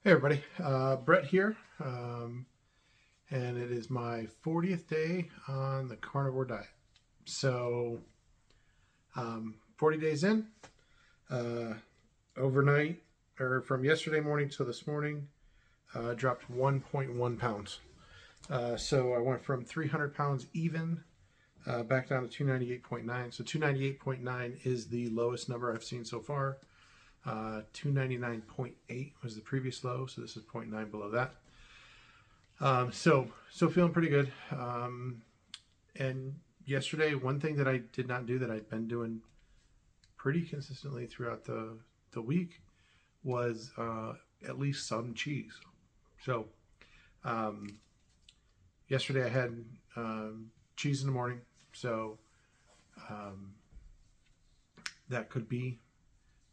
Hey everybody, Brett here, and it is my 40th day on the Carnivore Diet. So, 40 days in, uh, overnight, or from yesterday morning to this morning, dropped 1.1 pounds. So I went from 300 pounds even back down to 298.9. So 298.9 is the lowest number I've seen so far. 299.8 was the previous low, so this is zero point 0.9 below that. So feeling pretty good. And yesterday, one thing that I did not do that I'd been doing pretty consistently throughout the week was at least some cheese. So um, yesterday I had cheese in the morning, so um, that could be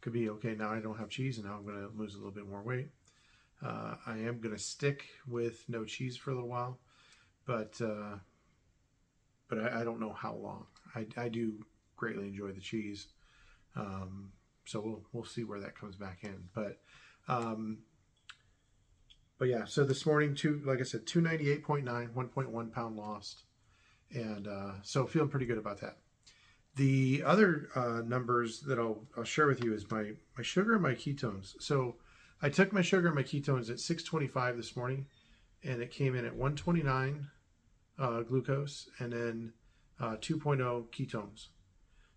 okay. Now I don't have cheese, and now I'm going to lose a little bit more weight. I am going to stick with no cheese for a little while, but I don't know how long. I do greatly enjoy the cheese, so we'll see where that comes back in. Um, but yeah, so this morning, like I said, 298.9, 1.1 pound lost, and so feeling pretty good about that. The other numbers that I'll share with you is my sugar and my ketones. So I took my sugar and my ketones at 625 this morning, and it came in at 129 glucose and then 2.0 ketones.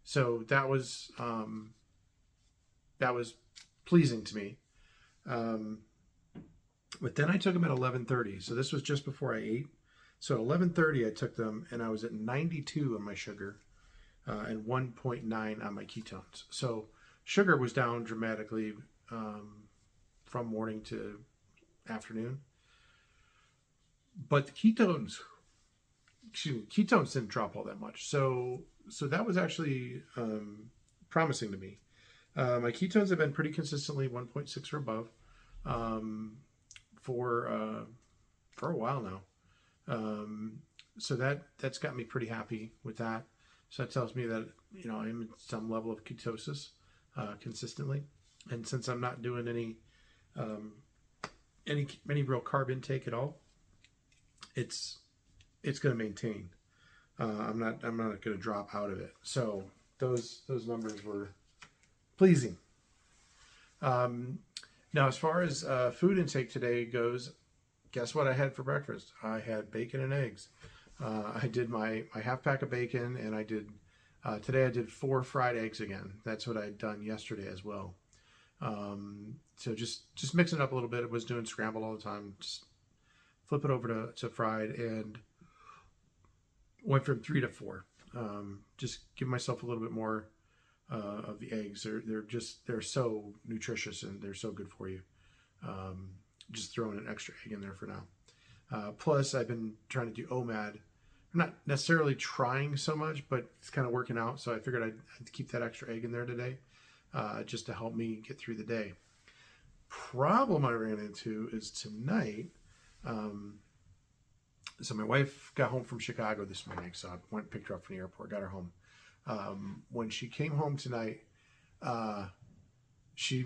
So that was pleasing to me. Um, but then I took them at 11:30. So this was just before I ate. So at 11:30 I took them, and I was at 92 on my sugar and 1.9 on my ketones. So sugar was down dramatically from morning to afternoon, but the ketones didn't drop all that much. So that was actually promising to me. My ketones have been pretty consistently 1.6 or above um, for a while now. So that's got me pretty happy with that. So that tells me that I'm in some level of ketosis consistently, and since I'm not doing um, any real carb intake at all, it's going to maintain. I'm not going to drop out of it. So those numbers were pleasing. Um, Now, as far as food intake today goes, guess what I had for breakfast? I had bacon and eggs. I did my half pack of bacon, and I did today. I did 4 fried eggs again. That's what I'd done yesterday as well. So just mixing it up a little bit. It was doing scrambled all the time. Just flip it over to fried, and went from 3 to 4. Just give myself a little bit more of the eggs. They're so nutritious and they're so good for you. Just throwing an extra egg in there for now. Plus, I've been trying to do OMAD. I'm not necessarily trying so much, but it's kind of working out. So I figured I'd keep that extra egg in there today, just to help me get through the day. Problem I ran into is tonight. So my wife got home from Chicago this morning, so I went and picked her up from the airport, got her home. When she came home tonight, she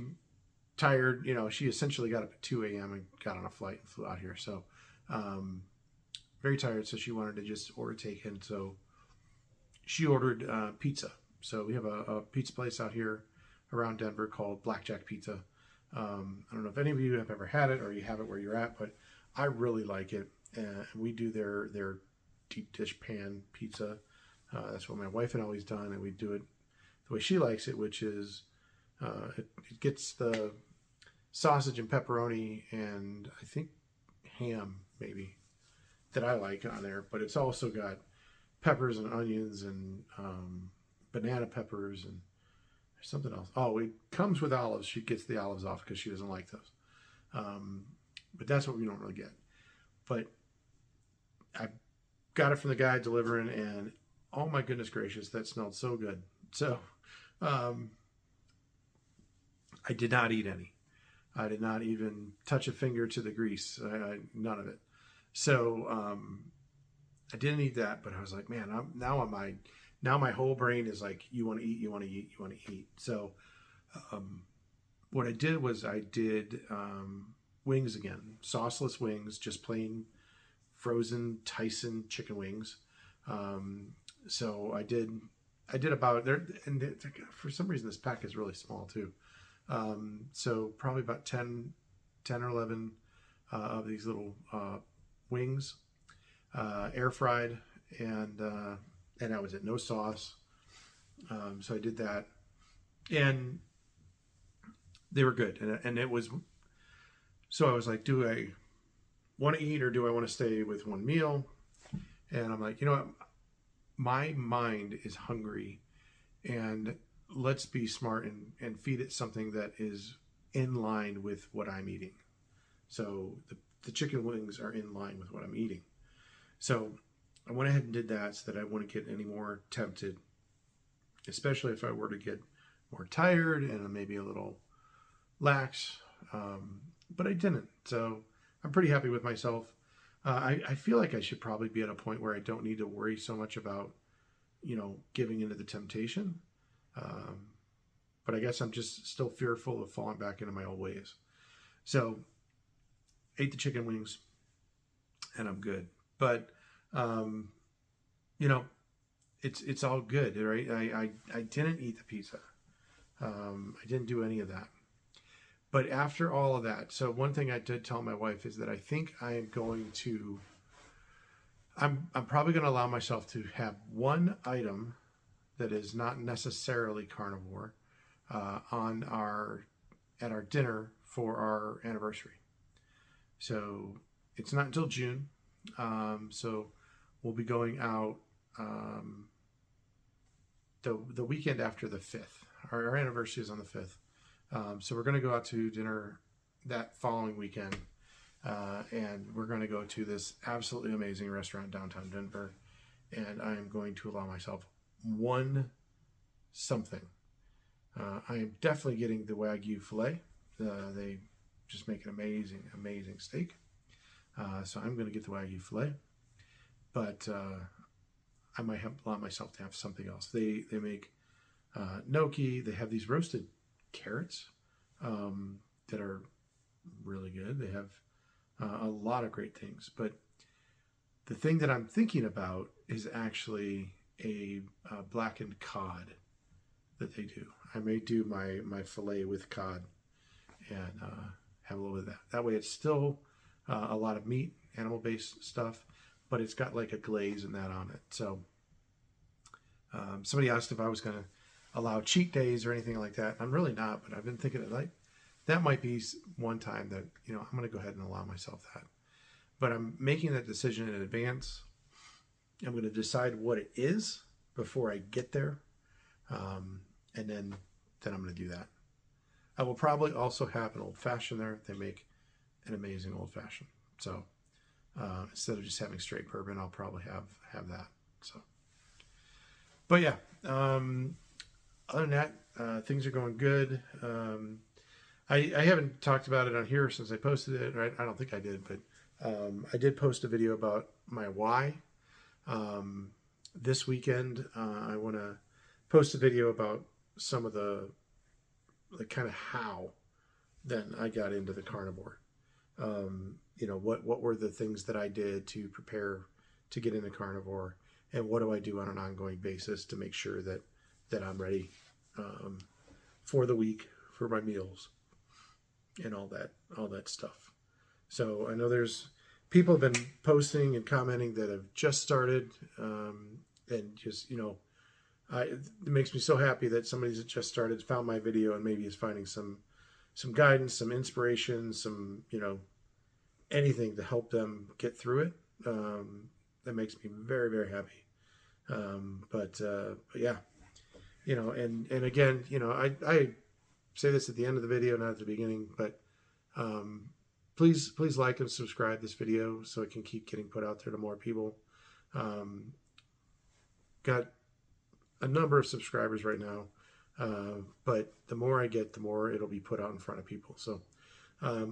tired. She essentially got up at 2 a.m. and got on a flight and flew out here. So very tired, so she wanted to just order takein. So she ordered pizza. So we have a pizza place out here around Denver called Blackjack Pizza. I don't know if any of you have ever had it or you have it where you're at, but I really like it. We do their deep dish pan pizza. That's what my wife had always done, and we do it the way she likes it, which is it gets the sausage and pepperoni and I think ham maybe that I like on there, but it's also got peppers and onions and banana peppers and something else. Oh, it comes with olives. She gets the olives off because she doesn't like those. But that's what we don't really get. But I got it from the guy delivering, and oh my goodness gracious, that smelled so good. So I did not eat any. I did not even touch a finger to the grease. None of it. So I didn't eat that, but I was like, man, now my whole brain is like, you want to eat, you want to eat, you want to eat. So what I did was I did wings again, sauceless wings, just plain frozen Tyson chicken wings. So I did about there, and for some reason this pack is really small too. So probably about 10 or 11 of these little wings, air fried, and that was it. No sauce. So I did that, and they were good. And it was, so I was like, do I want to eat or do I want to stay with one meal? And I'm like, you know what? My mind is hungry, and let's be smart and feed it something that is in line with what I'm eating. So the chicken wings are in line with what I'm eating. So I went ahead and did that so that I wouldn't get any more tempted, especially if I were to get more tired and maybe a little lax. But I didn't. So I'm pretty happy with myself. I feel like I should probably be at a point where I don't need to worry so much about, giving into the temptation. But I guess I'm just still fearful of falling back into my old ways. So ate the chicken wings and I'm good. But, it's all good, right? I didn't eat the pizza. I didn't do any of that. But after all of that, so one thing I did tell my wife is that I think I am going to, I'm probably going to allow myself to have one item that is not necessarily carnivore at our dinner for our anniversary. So it's not until June. So we'll be going out the weekend after the 5th. Our anniversary is on the 5th. So we're going to go out to dinner that following weekend, and we're going to go to this absolutely amazing restaurant downtown Denver, and I am going to allow myself one something. I am definitely getting the Wagyu filet. They just make an amazing, amazing steak. So I'm going to get the Wagyu filet, but I might allow myself to have something else. They make gnocchi. They have these roasted carrots that are really good. They have a lot of great things, but the thing that I'm thinking about is actually a blackened cod that they do. I may do my filet with cod and have a little bit of that. That way it's still a lot of meat, animal-based stuff, but it's got like a glaze and that on it. So somebody asked if I was going to allow cheat days or anything like that. I'm really not, but I've been thinking like that might be one time that, I'm going to go ahead and allow myself that. But I'm making that decision in advance. I'm going to decide what it is before I get there. And then I'm going to do that. I will probably also have an old fashioned there. They make an amazing old fashioned. So instead of just having straight bourbon, I'll probably have that. So, but yeah, other than that, things are going good. I haven't talked about it on here since I posted it, right? I don't think I did, but I did post a video about my why. This weekend, I want to post a video about some of the kind of how then I got into the carnivore. What were the things that I did to prepare to get into carnivore, and what do I do on an ongoing basis to make sure that I'm ready for the week, for my meals, and all that stuff. So I know there's people have been posting and commenting that have just started, and just it makes me so happy that somebody's just started, found my video, and maybe is finding some guidance, some inspiration, some anything to help them get through it. That makes me very, very happy. But yeah, and again, I say this at the end of the video, not at the beginning, but please like and subscribe this video so it can keep getting put out there to more people. Got a number of subscribers right now, but the more I get, the more it'll be put out in front of people. So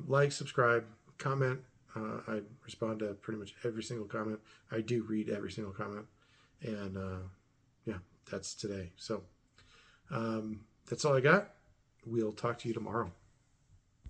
like, subscribe, comment. I respond to pretty much every single comment. I do read every single comment, and yeah, that's today. So that's all I got. We'll talk to you tomorrow.